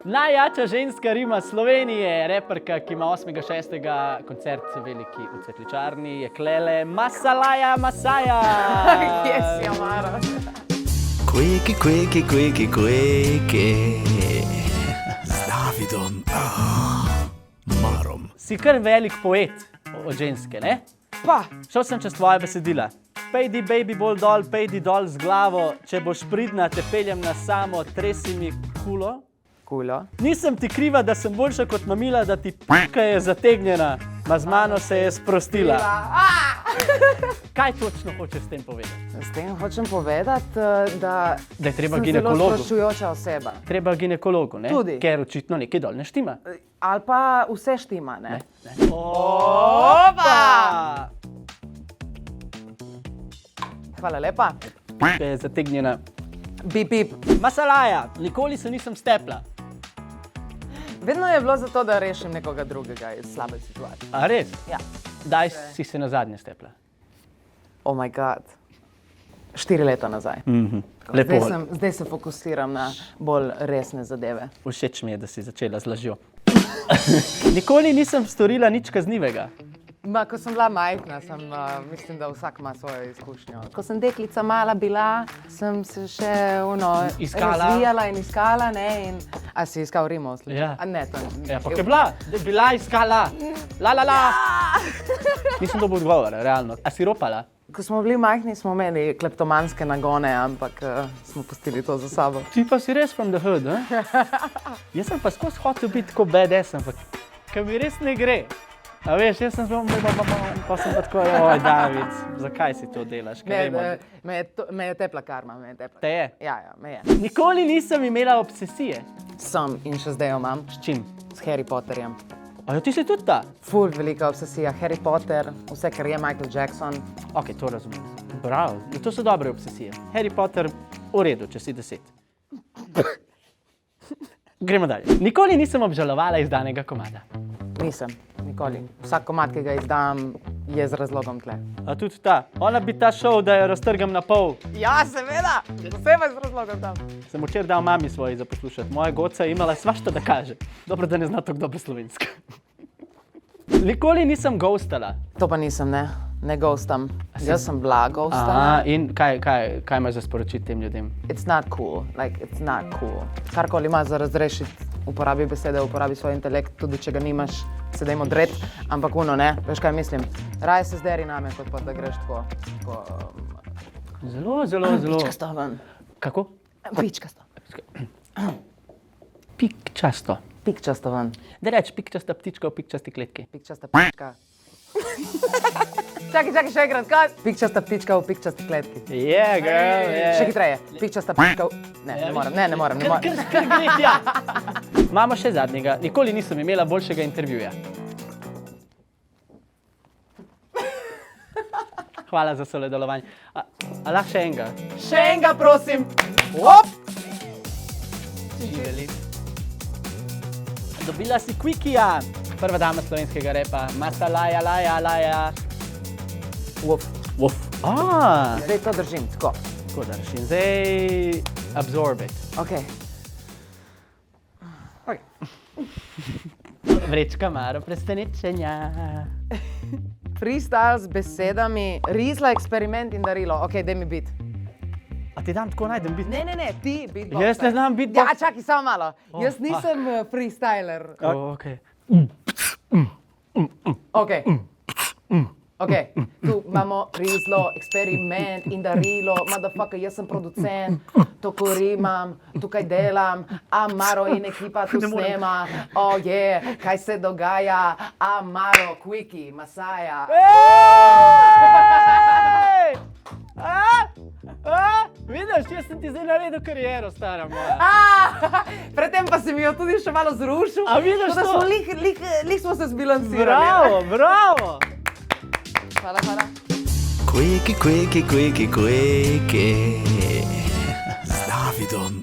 Najjača ženska rima Slovenije, reperka, ki ima 8.6. koncert veliki v Cvetličarni, je klele Masalaja Masaja. Kje si, Amaro? Quickie, quickie, quickie, quickie. Z Davidom. Marom. Si kar velik poet od ženske, ne? Pa, Šel sem čez tvoje besedila. Pejdi baby bolj dol, pejdi dol z glavo, če boš pridna, te peljem na samo, tresi mi kulo. kulo. Nisem ti kriva, da sem boljša kot mamila, da ti p***ka je zategnjena, ma z mano se je sprostila. Kaj točno hočeš s tem povedati? S tem hočem povedati, da Da je treba sem ginekologu. zelo sprašujoča oseba. Treba ginekologu, ne? Tudi. Ker očitno nekaj dol ne štima. Ali pa vse štima, ne? Opa! Hvala lepa. P***ka je zategnjena. Bip, bip. Masalaja, nikoli se nisem stepla. Vedno je bilo zato, da rešim nekoga drugega iz slabe situacije. A res? Ja. Daj si se na zadnje stepla. Oh my god. 4 leta nazaj. Lepo. Zdaj se fokusiram na bolj resne zadeve. Všeč mi je, da si začela z lažjo. Nikoli nisem storila nič kaznivega. Ko sem bila majhna, mislim, da vsak ima svojo izkušnjo. Ko sem deklica mala bila, sem se še Iskala. razvijala in iskala, ne? A si iskal rimov? Ja. A ne, to ni. Ja, pa kaj bila iskala. La. Nisem dobil odgovora, realno. A si ropala? Ko smo bili majhni, smo imeli kleptomanske nagone, ampak smo pustili to za sabo. Ti pa si res from the hood, ne? Jaz sem pa skozi hotel biti tako badass, ampak kaj mi res ne gre. A veš, jaz sem zelo, pa sem pa tako, oj, David, zakaj si to delaš? Me je tepla karma, me je tepla. Te je? Ja, me je. Nikoli nisem imela obsesije. Sem in še zdaj jo imam S čim? s Harry Potterjem. A jo, ti si tudi ta? Ful velika obsesija, Harry Potter, vse, kar je Michael Jackson. Ok, to razumem. Bravo, to so dobre obsesije. Harry Potter, v redu, če si 10. Gremo dalje. Nikoli nisem obžalovala izdanega komada. Nisem, nikoli. Vsak komad, ki ga izdam, je z razlogom tle. A tudi ta? Ona bi ta šel, da jo raztrgam na pol. Ja, seveda, posebej z razlogom tam. Sem včeraj dal mami svoji za poslušati. Moja goca je imala svašta da kaže. Dobro, da ne zna tako dobro slovensko. Nikoli nisem ghostala. To pa nisem, ne. Ne ghostam. Jaz sem bila ghostana. In kaj imaš za sporočiti tem ljudem? It's not cool, like, it's not cool. Karkoli ima za razrešiti, uporabi besede, uporabi svoj intelekt, tudi če ga nimaš, se dajmo dret, ampak ne, veš kaj mislim? Raje se zderi name, kot pa da greš tako... Zelo. Pičkasto ven. Kako? Pičkasto. Pikčasto. Pikčasto ven. Da reč, pikčasta ptička v pikčasti kletki. Pikčasta pička. Čakaj, še enkrat, kaj? Pikčasta ptička v pikčasti kletki. Yeah, girl, yeah. Še hitreje. Pikčasta ptička v... Ne morem. Kar gre tja. Imamo še zadnjega. Nikoli nisem imela boljšega intervjuja. Hvala za sodelovanje. A lahko še enega? Še enega, prosim. Op! Živeli. Dobila si Quickia, prva dama slovenskega repa. Masalaja, laja. Uf. Zdaj to držim, tako. Tako da rešim. Zdaj absorb it. Ok. Vrečka Maro presenečenja. Freestyle z besedami, rizla, eksperiment in darilo. Ok, daj mi bit. A ti dam tako najdem biti? Ne, ti beatboxer. Jaz ne znam Ja, beatbox. čakaj, samo malo. Jaz nisem freestyler. Okay. Ok, tu imamo rizlo, eksperiment in darilo. Motherfucker, jaz sem producent, to korimam, tukaj delam. Amaro in ekipa tu snema. Oh yeah, kaj se dogaja? Amaro, Quickie, Masaja. Vidiš, jaz sem ti zdaj naredil kariero, stara moja. Predtem pa si mi jo tudi še malo zrušil. A vidiš Tako da to? smo lih smo se zbilansirali. Bravo. Hvala. Quickie, quickie, quickie, quickie. Z Davidom.